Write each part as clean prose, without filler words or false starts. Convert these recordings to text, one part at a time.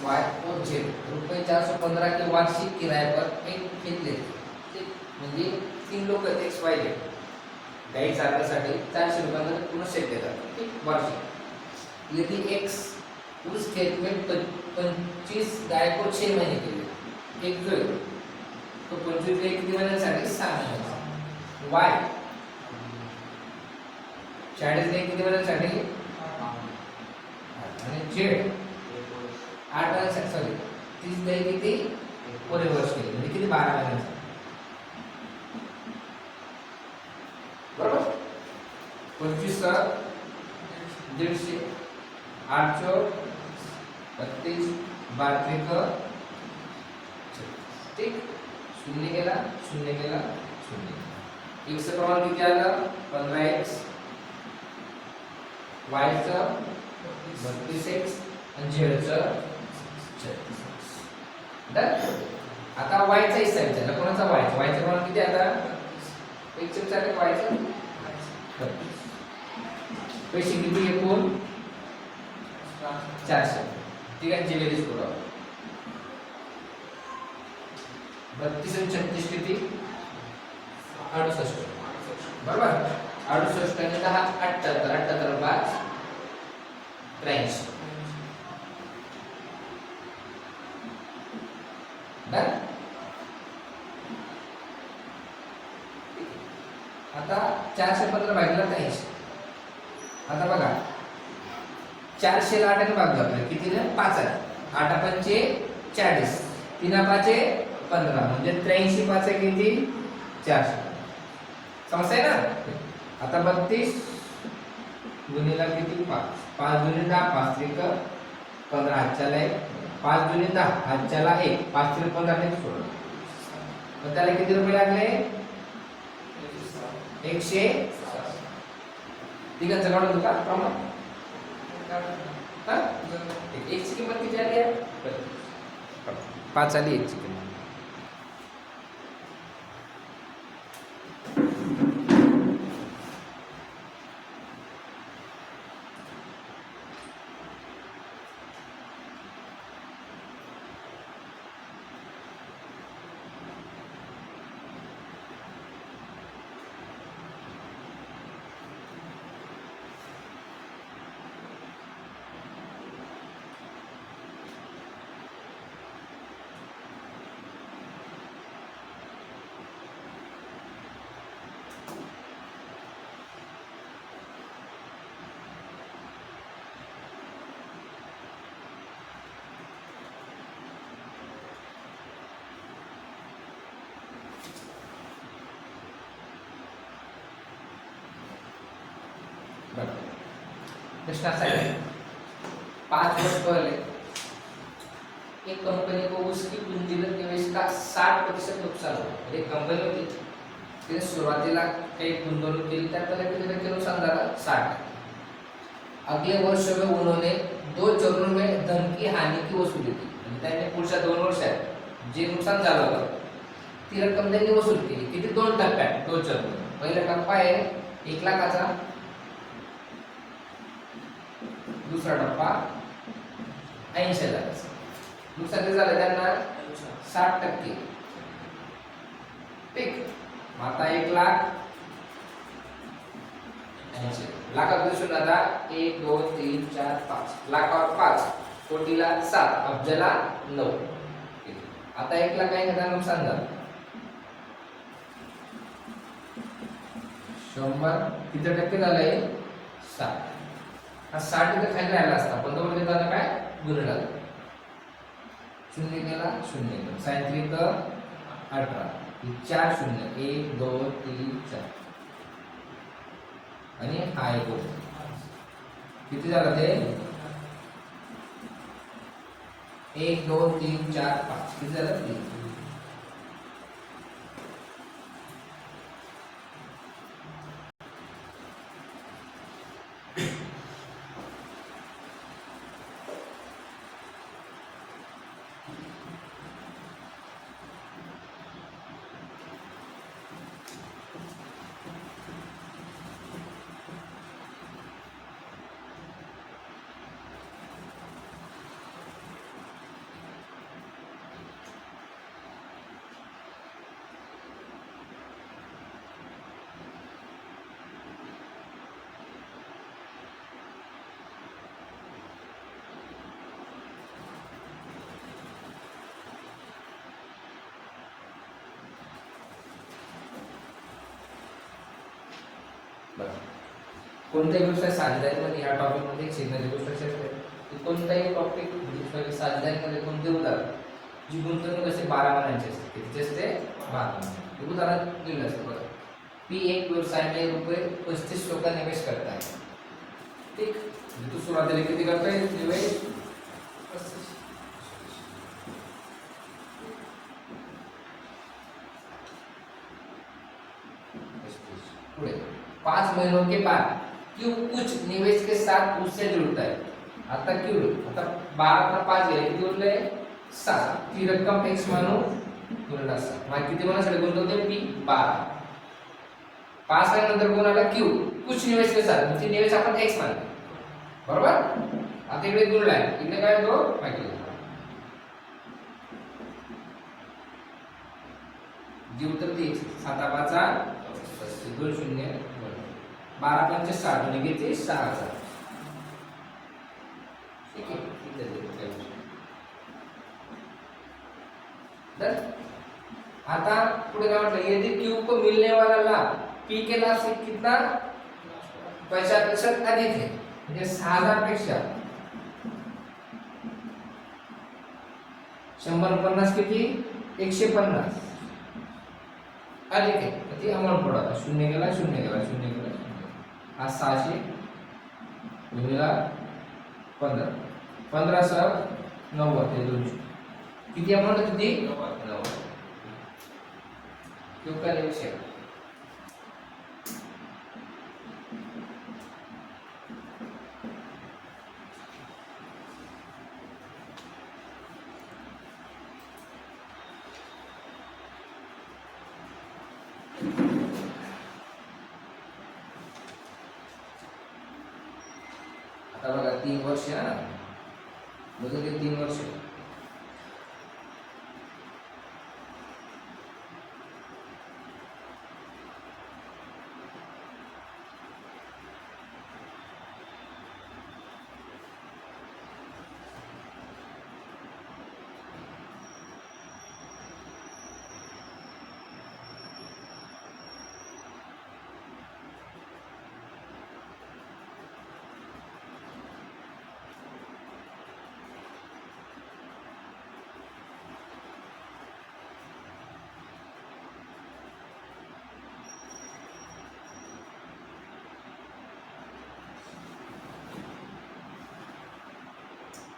Y और Z रुपये 415 के वार्षिक किराए पर एक खेत लेते, म्हणजे 3 लोक एक्स वाय जेड गाईड चालण्यासाठी 400 रुपयांना पूर्ण शेत देतात, ठीक वार्षिक। यदि एक्स उस खेत में 25 गाय को 6 महीने के लिए एक जो तो 25 गाय किती महिन्यांसाठी 6 महिन्यांसाठी, वाय 40 गाय किती महिन्यांसाठी आणि जेड 8 महिन्यांसाठी, सॉरी 30 गाय किती पुरे वर्ष केले म्हणजे किती 12 महिन्यांसाठी, बरोबर। 25 150 8 चौक 32 12 ठीक, शून्य गेला शून्य गेला शून्य, x चं प्रमाण किती आलं 15x, y चं 32x आणि z चं 36x। आता y चा हिस्सा विचारला, कोणाचा y चा, y चं प्रमाण किती आता x चं विचारलं y चं 32, पैसे किती एकूण 400, ठीक आहे, जी बेरीज करू 32 आणि 36 किती 68, बरोबर 68 आणि 10 78, 78 5 83, डन। आता 415 भागिले 83, आता बघा 400 ला 8 ने भाग जातो किती ने 5 आहे, 8 पंचे 40 3 पाचे 15 म्हणजे 83 पाचे किती 400, समजतंय ना। आता 32 गुणिले किती 5 5 गुणिले 10 5 त्रिक 15 हातच्याला 1 5 गुणिले 10 हातच्याला 1 5 त्रिक 15 ने सोड, मग त्याला किती रुपये लागले 100, ठीक आहे काढून का प्रमाण एक ची किंमत किती आली आहे 5 आली, एक ची किंमत। प्रश्न ऐसा है 5 वर्ष पहले एक कंपनी को उसकी पूंजीगत निवेश का 60% नुकसान हुआ, एक कंपनी होती तिने सुरुवातीला काही गुंतवणूक केली तर त्याला किती टक्के नुकसान झालं 60%। अगले वर्ष में उन्होंने 2 चरणों में धन की हानि की वसूली की, म्हणजे त्यांनी पुढच्या 2 वर्षात जे नुकसान झालं होतं ती रक्कम त्यांनी वसूल केली, किती 2 टप्प्यात 2 चरण। पहिला टप्पा आहे 1 लाखाचा, दुसरा टप्पा 80 लाखाचा, नुकसान किती झालं त्यांना 60%, ठीक। आता 1 लाख 80 लाखापासून आता 1 2 3 4 5 लाखावर 5 कोटीला 7 अब्जाला 9, आता 1 लाख 80,000 नुकसान झालं 100 किती टक्के झालंय 60, हा 60 इथे खाली राहिला असता पण तो म्हणजे त्याला काय गुणिला शून्य केला शून्य केला सायंत्रिक 18 4 0 1 2 3 4 आणि हा एक किती झालं ते 1 2 3 4 5 किती झालं 3। बघा, कोणताही व्यवसाय साझेदारीमध्ये ह्या टॉपिकमध्ये एक शिकण्याची गोष्ट अशी असते की कोणताही टॉपिक म्हणजे साझेदारीमध्ये कोणते उदाहरण जी गुंतवणूक असे 12 महिन्यांची असते, कितीची असते? 12 महिने. उदाहरण दिलं असतं बघा, पी एक व्यवसाय में ₹3500 का निवेश करता है. ठीक, तू सुरुवातीला किती करतोय निवेश? 35. पुढे 5 महीनों के बाद क्यों कुछ निवेश के साथ उससे जुड़ता है. आता क्यों, आता 12 पर 5 गेले किती उरले? 7. ती रक्कम x मानू गुणिले 7. मग किती महिन्यासाठी गुंतवते? पी 12. 5 महिन्यानंतर कोण आला? क्यू. कुछ निवेश के साथ म्हणजे निवेश आपण x मानतो, बरोबर. आता इकडे गुणला आहे, इकडे काय होतो? माहिती जी उत्तर ती 7 5 2 0 12 5 60 म्हणजे किती? 6000. ठीक है, आता पुढे काय म्हटलं? यदि क्यू को मिलने वाला लाभ पी के लाभ से कितना 50% अधिक है, म्हणजे 6000 पेक्षा 150 किती? 150 अधिक आहे. ती अमाउंट पडा 0 गेला 0 गेला 0 गेला 0. हा 600 गुणिले 15 15 सह 90 ते 200 किती अमाउंट होती? 90. क्यों का निवेश आता बघा 3 वर्ष ना, म्हणजे 3 वर्ष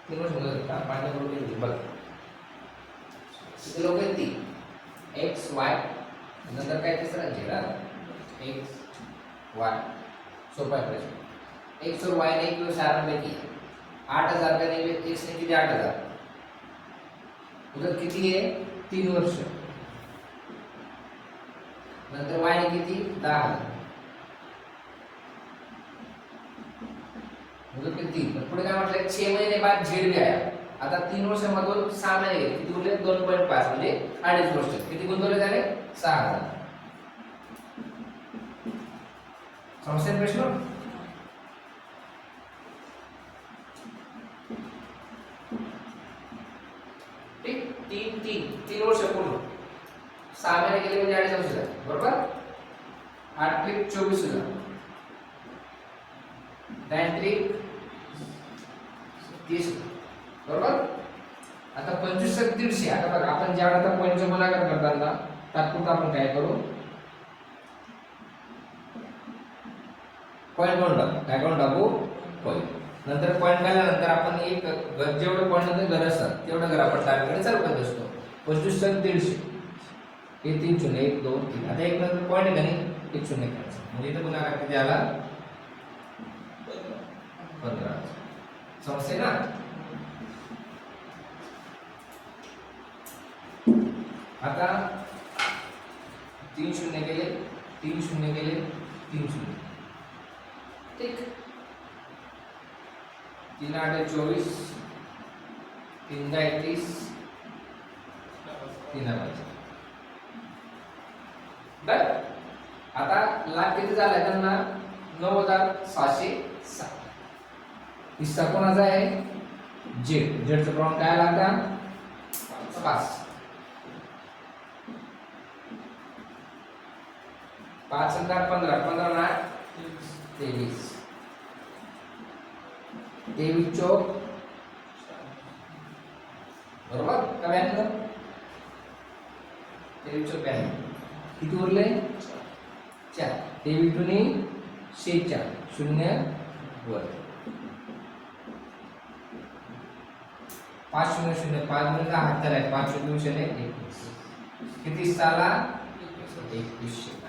तीन शोधत होता माझ्या बरोबर बघा किती लोक आहेत? ती एक्स वाय नंतर काय तिसरा झेड एक्स वाय. सोपा आहे प्रश्न. एक्स और वाय ने एक व्यवसाय आरंभ किया 8000 का निवेश. एक्स ने किती? 8000. उधर किती आहे? 3 वर्ष. नंतर वाय ने किती? 10000. किती? पुढे काय म्हटलं? 6 महीने बाद झेड भी आया. आता 3 वर्षांमधून 6 महिने गेले, किती उरले? 2.5 म्हणजे 2.5 वर्ष. किती गुंतवले त्याने? 6000. समस्या प्रश्न ठीक. 3 वर्ष पूर्ण 6 महिने गेले म्हणजे 2.5 वर्ष झाले, बरोबर. 8 त्रिक 24,000. 9 त्रिक 30, बरोबर. आता 25 150. आता बघा आपण ज्या वेळेला पॉईंटचा गुणाकार करताना तात्पुरता आपण काय करू? पॉईंट करून टाकू पॉईंट. नंतर पॉईंट काढल्यानंतर आपण एक जेवढं पॉईंट नंतर घर असतात तेवढं घर आपण डावीकडे चालू करत असतो. 25 150 हे 3 0 1 2 3. आता एक नंतर पॉईंट आहे का नाही? 1 0 करायचं म्हणजे इथं गुणाकार किती आला? 15. समजते ना? आता 3 0 गेले 3 0 गेले 3 0. ठीक. 3 8 24 3 31 3 5. बर. आता लाख किती झाला त्यांना? 9,760. हिस्सा कोणाचा आहे? जेड. जेडचं प्रमाण काय आला आता? 5. 5 15 15 8 23 23 चौक बरोबर का 92 23 चौक 92 किती उरले 4 23 दुनी 4 0 वर 5 0 0 5 गुणिले 10 आहे 5 0 0 21 किती साला 21